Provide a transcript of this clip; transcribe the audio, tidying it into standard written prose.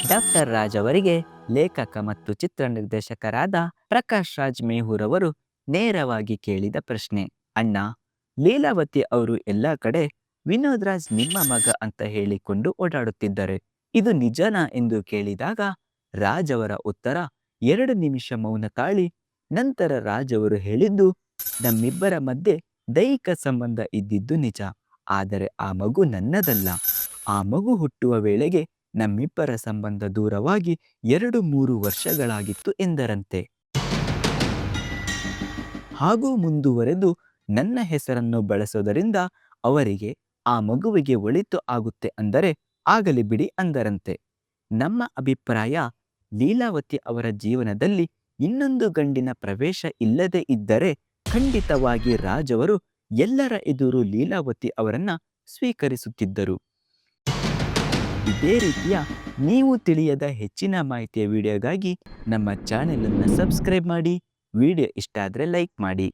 Doctor Raj ಅವರಿಗೆ ಲೇಖಕ ಮತ್ತು ಚಿತ್ರ ನಿರ್ದೇಶಕರಾದ ಪ್ರಕಾಶ್ ರಾಜ್ ಮೇಹೂರ್ ಅವರು ನೇರವಾಗಿ ಕೇಳಿದ ಪ್ರಶ್ನೆ. ಅಣ್ಣ, ಲೀಲಾವತಿ ಅವರು ಎಲ್ಲ ಕಡೆ ವಿನೋದ್ ರಾಜ್ ನಿಮ್ಮ ಮಗ ಅಂತ ಹೇಳಿಕೊಂಡು ಓಡಾಡುತ್ತಿದ್ದಾರೆ, ಇದು ನಿಜನಾ ಎಂದು ಕೇಳಿದಾಗ ರಾಜ್ ಅವರ ಉತ್ತರ 2 ನಿಮಿಷ ಮೌನ ತಾಳಿ ನಂತರ ರಾಜ್ ಅವರು ಹೇಳಿದ್ದು, ನಮ್ಮಿಬ್ಬರ ಮಧ್ಯೆ ದೈಹಿಕ ಸಂಬಂಧ ಇದ್ದಿದ್ದು ನಿಜ, ಆದರೆ ಆ ಮಗು ನನ್ನದಲ್ಲ. ಆ ಮಗು ಹುಟ್ಟುವ ವೇಳೆಗೆ ನಮ್ಮಿಬ್ಬರ ಸಂಬಂಧ ದೂರವಾಗಿ 2-3 ವರ್ಷಗಳಾಗಿತ್ತು ಎಂದರಂತೆ. ಹಾಗೂ ಮುಂದುವರೆದು, ನನ್ನ ಹೆಸರನ್ನು ಬಳಸೋದರಿಂದ ಅವರಿಗೆ ಆ ಮಗುವಿಗೆ ಒಳಿತು ಆಗುತ್ತೆ ಅಂದರೆ ಆಗಲಿ ಬಿಡಿ ಅಂದರಂತೆ. ನಮ್ಮ ಅಭಿಪ್ರಾಯ, ಲೀಲಾವತಿ ಅವರ ಜೀವನದಲ್ಲಿ ಇನ್ನೊಂದು ಗಂಡಿನ ಪ್ರವೇಶ ಇಲ್ಲದೆ ಇದ್ದರೆ ಖಂಡಿತವಾಗಿ ರಾಜ್ ಅವರು ಎಲ್ಲರ ಎದುರು ಲೀಲಾವತಿ ಅವರನ್ನ ಸ್ವೀಕರಿಸುತ್ತಿದ್ದರು. ಇದೇ ರೀತಿಯ ನೀವು ತಿಳಿಯದ ಹೆಚ್ಚಿನ ಮಾಹಿತಿಯ ವಿಡಿಯೋಗಾಗಿ ನಮ್ಮ ಚಾನೆಲ್ ಅನ್ನು ಸಬ್ಸ್ಕ್ರೈಬ್ ಮಾಡಿ. ವಿಡಿಯೋ ಇಷ್ಟ ಆದರೆ ಲೈಕ್ ಮಾಡಿ.